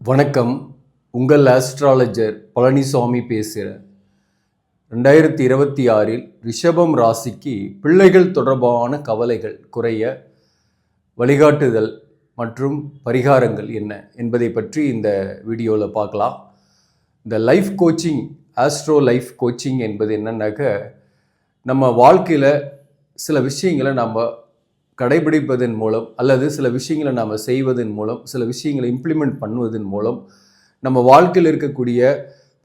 வணக்கம். உங்கள் ஆஸ்ட்ராலஜர் பழனிசாமி பேசுகிறேன். 2026 ரிஷபம் ராசிக்கு பிள்ளைகள் தொடர்பான கவலைகள் குறைய வழிகாட்டுதல் மற்றும் பரிகாரங்கள் என்ன என்பதை பற்றி இந்த வீடியோவில் பார்க்கலாம். இந்த life coaching, astro life coaching என்பது என்னன்னாக்க, நம்ம வாழ்க்கையில் சில விஷயங்களை நம்ம கடைபிடிப்பதன் மூலம் அல்லது சில விஷயங்களை நாம் செய்வதன் மூலம், சில விஷயங்களை இம்ப்ளிமெண்ட் பண்ணுவதன் மூலம் நம்ம வாழ்க்கையில் இருக்கக்கூடிய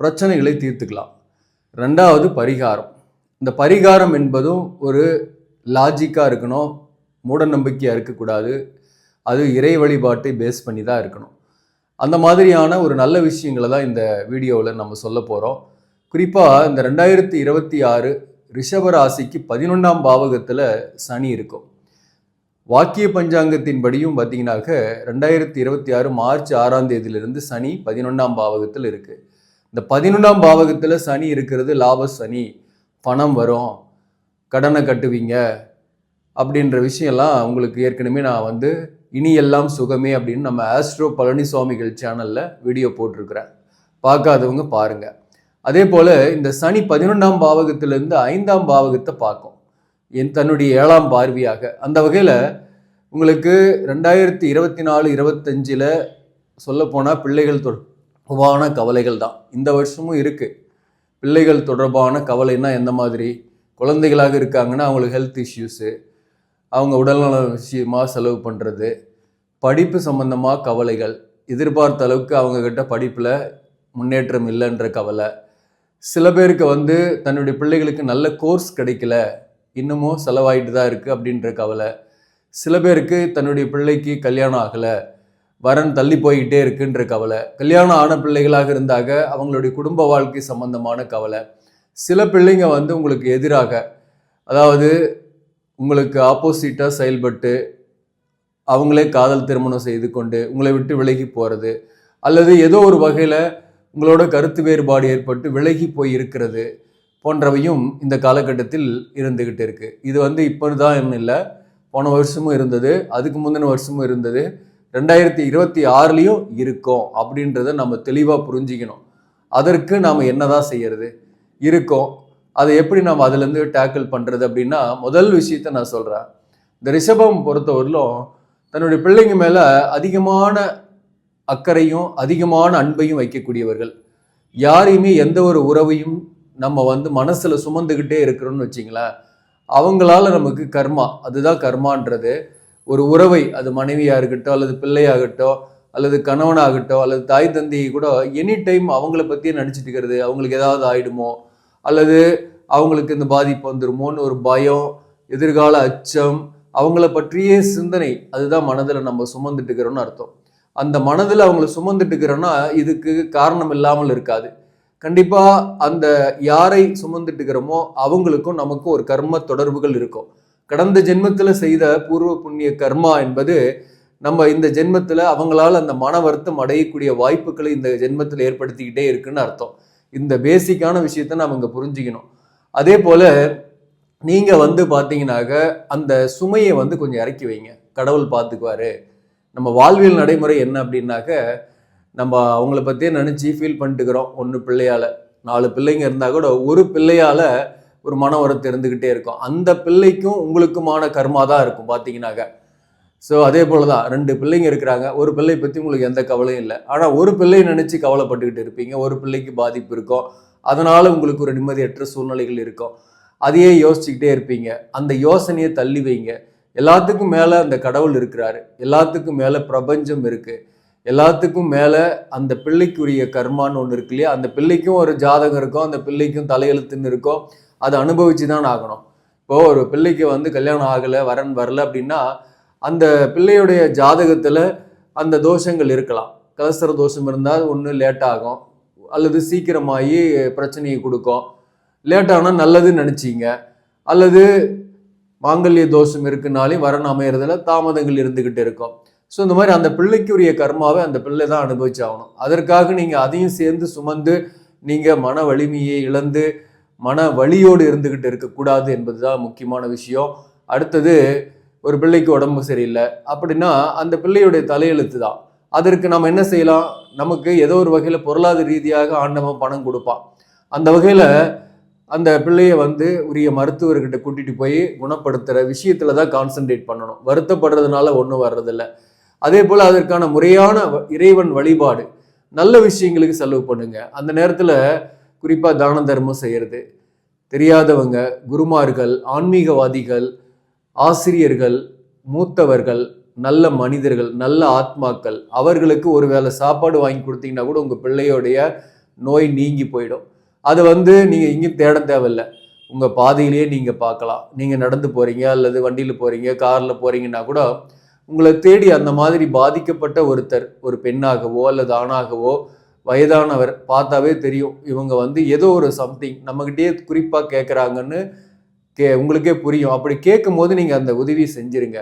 பிரச்சனைகளை தீர்த்துக்கலாம். ரெண்டாவது பரிகாரம். இந்த பரிகாரம் என்பதும் ஒரு லாஜிக்காக இருக்கணும், மூட நம்பிக்கையாக இருக்கக்கூடாது. அது இறை வழிபாட்டை பேஸ் பண்ணி தான் இருக்கணும். அந்த மாதிரியான ஒரு நல்ல விஷயங்களை தான் இந்த வீடியோவில் நம்ம சொல்ல போகிறோம். குறிப்பாக இந்த 2026 ரிஷபராசிக்கு 11ஆம் பாவகத்தில் சனி இருக்கும். வாக்கிய பஞ்சாங்கத்தின்படியும் பார்த்தீங்கன்னாக்க 2026 மார்ச் 6ஆம் தேதியிலிருந்து சனி 11ஆம் பாவகத்தில் இருக்குது. இந்த 11ஆம் பாவகத்தில் சனி இருக்கிறது லாப சனி, பணம் வரும், கடனை கட்டுவீங்க அப்படின்ற விஷயம்லாம் உங்களுக்கு ஏற்கனவே நான் இனி எல்லாம் சுகமே அப்படின்னு நம்ம ஆஸ்ட்ரோ பழனிசாமிகள் சேனலில் வீடியோ போட்டிருக்கிறேன். பார்க்காதவங்க பாருங்கள். அதே போல் இந்த சனி 11ஆம் பாவகத்திலேருந்து 5ஆம் பாவகத்தை பார்க்கும், தன்னுடைய 7ஆம் பார்வையாக. அந்த வகையில் உங்களுக்கு 2024-25 சொல்லப்போனால் பிள்ளைகள் தொடர்பான கவலைகள் தான் இந்த வருஷமும் இருக்குது. பிள்ளைகள் தொடர்பான கவலைன்னா எந்த மாதிரி? குழந்தைகளாக இருக்காங்கன்னா அவங்களுக்கு ஹெல்த் இஷ்யூஸு, அவங்க உடல்நல விஷயமாக செலவு பண்ணுறது, படிப்பு சம்பந்தமாக கவலைகள், எதிர்பார்த்த அளவுக்கு அவங்கக்கிட்ட படிப்பில் முன்னேற்றம் இல்லைன்ற கவலை, சில பேருக்கு தன்னுடைய பிள்ளைகளுக்கு நல்ல கோர்ஸ் கிடைக்கல, இன்னமும் செலவாயிட்டு தான் இருக்குது அப்படின்ற கவலை, சில பேருக்கு தன்னுடைய பிள்ளைக்கு கல்யாணம் ஆகலை, வரன் தள்ளி போய்கிட்டே இருக்குன்ற கவலை, கல்யாணம் ஆன பிள்ளைகளாக இருந்தாக அவங்களுடைய குடும்ப வாழ்க்கை சம்பந்தமான கவலை, சில பிள்ளைங்க உங்களுக்கு எதிராக, அதாவது உங்களுக்கு ஆப்போசிட்டாக செயல்பட்டு அவங்களே காதல் திருமணம் செய்து கொண்டு உங்களை விட்டு விலகி போகிறது, அல்லது ஏதோ ஒரு வகையில் உங்களோட கருத்து வேறுபாடு ஏற்பட்டு விலகி போய் இருக்கிறது போன்றவையும் இந்த காலகட்டத்தில் இருந்துக்கிட்டு இருக்குது. இது இப்போ தான் இல்லை, போன வருஷமும் இருந்தது, அதுக்கு முந்தின வருஷமும் இருந்தது, 2026லையும் இருக்கும் அப்படின்றத நம்ம தெளிவாக புரிஞ்சிக்கணும். அதற்கு நாம் என்னதான் செய்யறது இருக்கோம், அதை எப்படி நாம் அதுலேருந்து டேக்கிள் பண்ணுறது அப்படின்னா, முதல் விஷயத்த நான் சொல்கிறேன். இந்த ரிஷபம் பொறுத்தவரையிலும் தன்னுடைய பிள்ளைங்க மேலே அதிகமான அக்கறையும் அதிகமான அன்பையும் வைக்கக்கூடியவர்கள். யாரையுமே எந்த ஒரு உறவையும் நம்ம மனசில் சுமந்துக்கிட்டே இருக்கிறோன்னு வச்சிங்களேன், அவங்களால நமக்கு கர்மா, அதுதான் கர்மான்றது. ஒரு உறவை, அது மனைவியாக இருக்கட்டும் அல்லது பிள்ளையாகட்டும் அல்லது கணவனாகட்டும் அல்லது தாய் தந்தையை கூட எனி டைம் அவங்கள பற்றியே நினச்சிட்டு இருக்கிறது, அவங்களுக்கு ஏதாவது ஆகிடுமோ அல்லது அவங்களுக்கு இந்த பாதிப்பு வந்துடுமோன்னு ஒரு பயம், எதிர்கால அச்சம், அவங்கள பற்றியே சிந்தனை, அதுதான் மனதில் நம்ம சுமந்துட்டு இருக்கிறோன்னு அர்த்தம். அந்த மனதில் அவங்கள சுமந்துட்டு இருக்கிறோன்னா இதுக்கு காரணம் இல்லாமல் இருக்காது. கண்டிப்பாக அந்த யாரை சுமந்துட்டு இருக்கிறோமோ அவங்களுக்கும் நமக்கும் ஒரு கர்ம தொடர்புகள் இருக்கும். கடந்த ஜென்மத்தில் செய்த பூர்வ புண்ணிய கர்மா என்பது நம்ம இந்த ஜென்மத்தில் அவங்களால அந்த மன வருத்தம் அடையக்கூடிய வாய்ப்புகளை இந்த ஜென்மத்தில் ஏற்படுத்திக்கிட்டே இருக்குன்னு அர்த்தம். இந்த பேசிக்கான விஷயத்த நம்ம இங்கே புரிஞ்சுக்கணும். அதே போல் நீங்கள் பார்த்தீங்கன்னாக்க அந்த சுமையை கொஞ்சம் இறக்கி வைங்க, கடவுள் பார்த்துக்குவாரு. நம்ம வாழ்வியல் நடைமுறை என்ன அப்படின்னாக்க, நம்ம அவங்கள பற்றியே நினச்சி ஃபீல் பண்ணிட்டுக்கிறோம். ஒன்று பிள்ளையால், 4 பிள்ளைங்க இருந்தால் கூட ஒரு பிள்ளையால் ஒரு மன உரத்து இருந்துக்கிட்டே இருக்கும். அந்த பிள்ளைக்கும் உங்களுக்குமான கர்மா தான் இருக்கும் பார்த்தீங்கன்னாக்க. ஸோ அதே போல் தான் 2 பிள்ளைங்க இருக்கிறாங்க, ஒரு பிள்ளை பற்றி உங்களுக்கு எந்த கவலையும் இல்லை, ஆனால் ஒரு பிள்ளையை நினச்சி கவலைப்பட்டுக்கிட்டு இருப்பீங்க. ஒரு பிள்ளைக்கு பாதிப்பு இருக்கும், அதனால் உங்களுக்கு ஒரு நிம்மதியற்ற சூழ்நிலைகள் இருக்கும், அதையே யோசிச்சுக்கிட்டே இருப்பீங்க. அந்த யோசனையை தள்ளி வைங்க. எல்லாத்துக்கும் மேலே அந்த கடவுள் இருக்கிறாரு, எல்லாத்துக்கும் மேலே பிரபஞ்சம் இருக்குது, எல்லாத்துக்கும் மேலே அந்த பிள்ளைக்குரிய கர்மான்னு ஒன்று இருக்கு இல்லையா, அந்த பிள்ளைக்கும் ஒரு ஜாதகம் இருக்கும், அந்த பிள்ளைக்கும் தலையெழுத்துன்னு இருக்கும், அதை அனுபவிச்சு தான் ஆகணும். இப்போது ஒரு பிள்ளைக்கு கல்யாணம் ஆகலை, வரன் வரல அப்படின்னா அந்த பிள்ளையுடைய ஜாதகத்தில் அந்த தோஷங்கள் இருக்கலாம். கலசர தோஷம் இருந்தால் ஒன்று லேட்டாகும் அல்லது சீக்கிரமாகி பிரச்சனையை கொடுக்கும். லேட்டானால் நல்லதுன்னு நினச்சிங்க, அல்லது மாங்கல்ய தோஷம் இருக்குனாலே வரன் அமையறதுல தாமதங்கள் இருந்துக்கிட்டு இருக்கும். ஸோ இந்த மாதிரி அந்த பிள்ளைக்குரிய கர்மாவை அந்த பிள்ளை தான் அனுபவிச்சாகணும். அதற்காக நீங்கள் அதையும் சேர்ந்து சுமந்து நீங்கள் மன வலிமையை இழந்து மன வலியோடு இருந்துக்கிட்டு இருக்கக்கூடாது என்பது தான் முக்கியமான விஷயம். அடுத்தது, ஒரு பிள்ளைக்கு உடம்பு சரியில்லை அப்படின்னா அந்த பிள்ளையுடைய தலையெழுத்து தான், அதற்கு நம்ம என்ன செய்யலாம்? நமக்கு ஏதோ ஒரு வகையில் பொருளாதார ரீதியாக ஆண்டவன் பணம் கொடுப்பான். அந்த வகையில் அந்த பிள்ளையை உரிய மருத்துவர்கிட்ட கூட்டிட்டு போய் குணப்படுத்துகிற விஷயத்துல தான் கான்சென்ட்ரேட் பண்ணணும். வருத்தப்படுறதுனால ஒன்றும் வர்றதில்லை. அதே போல் அதற்கான முறையான இறைவன் வழிபாடு, நல்ல விஷயங்களுக்கு செலவு பண்ணுங்க. அந்த நேரத்தில் குறிப்பாக தான தர்மம் செய்கிறது, தெரியாதவங்க, குருமார்கள், ஆன்மீகவாதிகள், ஆசிரியர்கள், மூத்தவர்கள், நல்ல மனிதர்கள், நல்ல ஆத்மாக்கள், அவர்களுக்கு ஒரு வேளை சாப்பாடு வாங்கி கொடுத்தீங்கன்னா கூட உங்கள் பிள்ளையோடைய நோய் நீங்கி போயிடும். அதை நீங்கள் இங்கேயும் தேட தேவையில்லை, உங்கள் பாதையிலேயே நீங்கள் பார்க்கலாம். நீங்கள் நடந்து போகிறீங்க அல்லது வண்டியில் போகிறீங்க, காரில் போகிறீங்கன்னா கூட உங்களை தேடி அந்த மாதிரி பாதிக்கப்பட்ட ஒருத்தர், ஒரு பெண்ணாகவோ அல்லது ஆணாகவோ வயதானவர் பார்த்தாவே தெரியும், இவங்க ஏதோ ஒரு சம்திங் நம்மகிட்டயே குறிப்பாக கேட்குறாங்கன்னு உங்களுக்கே புரியும். அப்படி கேட்கும் போது நீங்கள் அந்த உதவி செஞ்சிருங்க.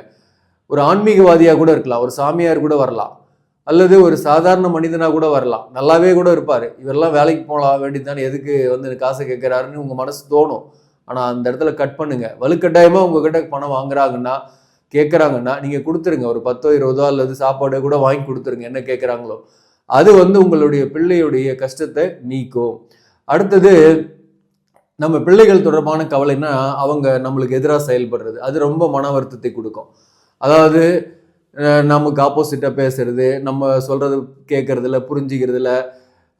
ஒரு ஆன்மீகவாதியாக கூட இருக்கலாம், ஒரு சாமியார் கூட வரலாம், அல்லது ஒரு சாதாரண மனிதனாக கூட வரலாம், நல்லாவே கூட இருப்பார். இவரெல்லாம் வேலைக்கு போகலாம் வேண்டியதானே, எதுக்கு காசை கேட்குறாருன்னு உங்கள் மனசு தோணும். ஆனால் அந்த இடத்துல கட் பண்ணுங்க. வலுக்கட்டாயமாக உங்ககிட்ட பணம் வாங்குறாங்கன்னா, கேட்குறாங்கன்னா நீங்கள் கொடுத்துருங்க. ஒரு 10 20 அல்லது சாப்பாடு கூட வாங்கி கொடுத்துருங்க, என்ன கேட்குறாங்களோ. அது உங்களுடைய பிள்ளையுடைய கஷ்டத்தை நீக்கும். அடுத்தது, நம்ம பிள்ளைகள் தொடர்பான கவலைன்னா அவங்க நம்மளுக்கு எதிராக செயல்படுறது, அது ரொம்ப மன வருத்தத்தை கொடுக்கும். அதாவது நமக்கு ஆப்போசிட்டாக பேசுறது, நம்ம சொல்கிறது கேட்கறதில்ல, புரிஞ்சிக்கிறதில்ல,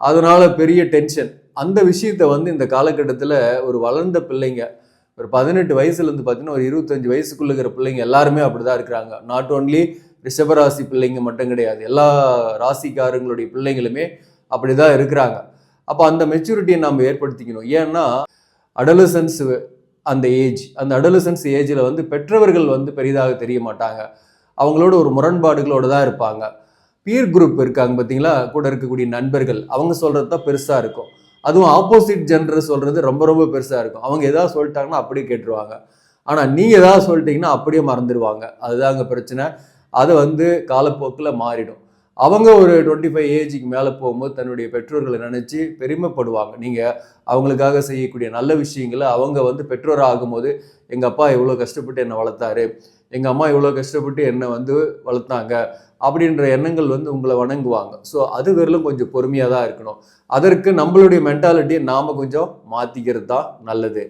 அதனால பெரிய டென்ஷன். அந்த விஷயத்த இந்த காலகட்டத்தில் ஒரு வளர்ந்த பிள்ளைங்க, ஒரு 18 வயசுலேருந்து பார்த்தீங்கன்னா ஒரு 25 வயசுக்குள்ள இருக்கிற பிள்ளைங்க எல்லாருமே அப்படி தான் இருக்கிறாங்க. நாட் ஓன்லி ரிஷபராசி பிள்ளைங்க மட்டும் கிடையாது, எல்லா ராசிக்காரங்களுடைய பிள்ளைங்களுமே அப்படி தான் இருக்கிறாங்க. அப்போ அந்த மெச்சூரிட்டியை நம்ம ஏற்படுத்திக்கணும். ஏன்னா அடலசன்ஸ் அந்த அடலசன்ஸ் ஏஜில் பெற்றவர்கள் பெரிதாக தெரிய மாட்டாங்க, அவங்களோட ஒரு முரண்பாடுகளோடு தான் இருப்பாங்க. பீர் குரூப் இருக்காங்க பார்த்தீங்களா, கூட இருக்கக்கூடிய நண்பர்கள், அவங்க சொல்கிறது தான் பெருசாக இருக்கும். அதுவும் ஆப்போசிட் ஜெண்டர் சொல்கிறது ரொம்ப ரொம்ப பெருசாக இருக்கும். அவங்க எதாவது சொல்லிட்டாங்கன்னா அப்படியே கேட்டுருவாங்க. ஆனால் நீங்கள் எதாவது சொல்லிட்டீங்கன்னா அப்படியே மறந்துடுவாங்க. அதுதான் அங்கே பிரச்சனை. அதை காலப்போக்கில் மாறிடும். அவங்க ஒரு 25 ஏஜுக்கு மேலே போகும்போது தன்னுடைய பெற்றோர்களை நினச்சி பெருமைப்படுவாங்க. நீங்கள் அவங்களுக்காக செய்யக்கூடிய நல்ல விஷயங்களை அவங்க பெற்றோர் ஆகும்போது, எங்கள் அப்பா எவ்வளோ கஷ்டப்பட்டு என்னை வளர்த்தாரு, எங்கள் அம்மா இவ்வளோ கஷ்டப்பட்டு என்னை வளர்த்தாங்க அப்படின்ற எண்ணங்கள் உங்களை வணங்குவாங்க. ஸோ அது வெறும் கொஞ்சம் பொறுமையாக தான் இருக்கணும். அதற்கு நம்மளுடைய மென்டாலிட்டியை நாம் கொஞ்சம் மாற்றிக்கிறது தான் நல்லது.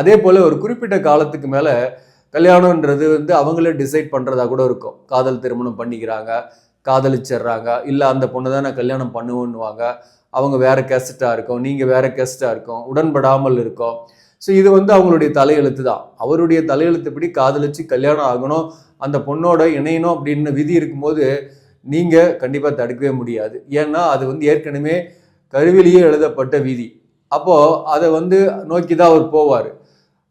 அதே போல் ஒரு குறிப்பிட்ட காலத்துக்கு மேலே கல்யாணன்றது அவங்களே டிசைட் பண்ணுறதா கூட இருக்கும். காதல் திருமணம் பண்ணிக்கிறாங்க, காதலிச்சிட்றாங்க, இல்லை அந்த பொண்ணு தான் நான் கல்யாணம் பண்ணுவேன்னுவாங்க. அவங்க வேறு கேஸ்ட்டாக இருக்கும், நீங்கள் வேறு கேஸ்ட்டாக இருக்கும், உடன்படாமல் இருக்கும். ஸோ இது அவங்களுடைய தலையெழுத்து தான். அவருடைய தலையெழுத்துப்படி காதலிச்சு கல்யாணம் ஆகணும், அந்த பொண்ணோட இணையணும் அப்படின்னு விதி இருக்கும்போது நீங்கள் கண்டிப்பாக தடுக்கவே முடியாது. ஏன்னா அது ஏற்கனவே கருவிலேயே எழுதப்பட்ட விதி. அப்போது அதை நோக்கி தான் அவர் போவார்.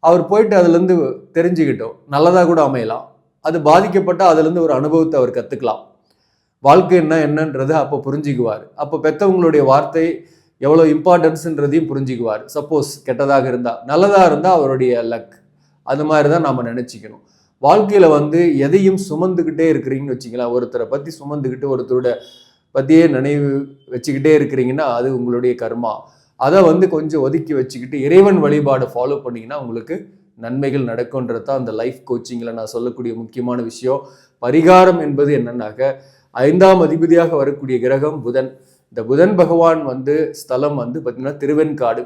அவர் போயிட்டு அதுலேருந்து தெரிஞ்சுக்கிட்டோம், நல்லதாக கூட அமையலாம். அது பாதிக்கப்பட்டால் அதுலேருந்து ஒரு அனுபவத்தை அவர் கற்றுக்கலாம். வாழ்க்கை என்னன்றது அப்போ புரிஞ்சுக்குவார். அப்போ பெற்றவங்களுடைய வார்த்தை எவ்வளோ இம்பார்ட்டன்ஸுன்றதையும் புரிஞ்சுக்குவார். சப்போஸ் கெட்டதாக இருந்தால், நல்லதாக இருந்தால் அவருடைய லக். அது மாதிரி தான் நாம் நினச்சிக்கணும். வாழ்க்கையில் எதையும் சுமந்துக்கிட்டே இருக்கிறீங்கன்னு வச்சிக்கலாம். ஒருத்தரை பற்றி சுமந்துக்கிட்டு ஒருத்தரோட பற்றியே நினைவு வச்சுக்கிட்டே இருக்கிறீங்கன்னா அது உங்களுடைய கர்மா. அதை கொஞ்சம் ஒதுக்கி வச்சுக்கிட்டு இறைவன் வழிபாடை ஃபாலோ பண்ணிங்கன்னா உங்களுக்கு நன்மைகள் நடக்கும்ன்றது தான் அந்த லைஃப் கோச்சிங்கில் நான் சொல்லக்கூடிய முக்கியமான விஷயம். பரிகாரம் என்பது என்னன்னாக்க, 5ஆம் அதிபதியாக வரக்கூடிய கிரகம் புதன். இந்த புதன் பகவான் ஸ்தலம் பார்த்தீங்கன்னா திருவெண்காடு.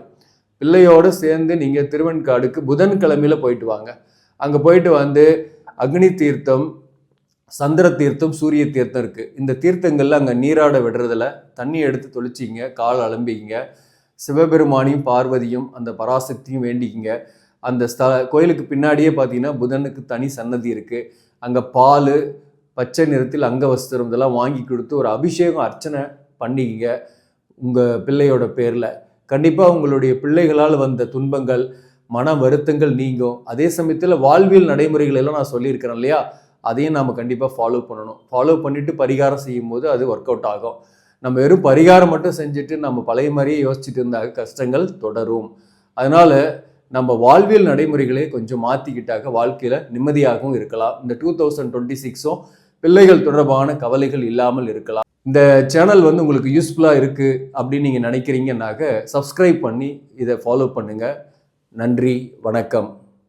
பிள்ளையோடு சேர்ந்து நீங்கள் திருவெண்காடுக்கு புதன்கிழமையில் போயிட்டு வாங்க. அங்கே போயிட்டு அக்னி தீர்த்தம், சந்திர தீர்த்தம், சூரிய தீர்த்தம் இருக்குது. இந்த தீர்த்தங்களில் அங்கே நீராட விடுறதில் தண்ணி எடுத்து தொளிச்சிங்க, கால் அலம்பிக்கிங்க, சிவபெருமானையும் பார்வதியும் அந்த பராசக்தியும் வேண்டிக்கிங்க. அந்த கோயிலுக்கு பின்னாடியே பார்த்தீங்கன்னா புதனுக்கு தனி சன்னதி இருக்குது. அங்கே பால், பச்சை நிறத்தில் அங்கவஸ்திரம் இதெல்லாம் வாங்கி கொடுத்து ஒரு அபிஷேகம் அர்ச்சனை பண்ணிக்கிங்க உங்கள் பிள்ளையோட பேரில். கண்டிப்பாக உங்களுடைய பிள்ளைகளால் வந்த துன்பங்கள், மன வருத்தங்கள் நீங்கும். அதே சமயத்தில் வாழ்வியல் நடைமுறைகள் எல்லாம் நான் சொல்லியிருக்கிறேன் இல்லையா, அதையும் நாம் கண்டிப்பாக ஃபாலோ பண்ணணும். ஃபாலோ பண்ணிவிட்டு பரிகாரம் செய்யும் போது அது ஒர்க் அவுட் ஆகும். நம்ம வெறும் பரிகாரம் மட்டும் செஞ்சுட்டு நம்ம பழைய மாதிரியே யோசிச்சுட்டு இருந்தால் கஷ்டங்கள் தொடரும். அதனால் நம்ம வாழ்வியல் நடைமுறைகளை கொஞ்சம் மாற்றிக்கிட்டாக்க வாழ்க்கையில் நிம்மதியாகவும் இருக்கலாம். இந்த 2026 பிள்ளைகள் தொடர்பான கவலைகள் இல்லாமல் இருக்கலாம். இந்த சேனல் உங்களுக்கு யூஸ்ஃபுல்லாக இருக்குது அப்படின்னு நீங்கள் நினைக்கிறீங்கன்னாக்க சப்ஸ்கிரைப் பண்ணி இதை ஃபாலோ பண்ணுங்கள். நன்றி, வணக்கம்.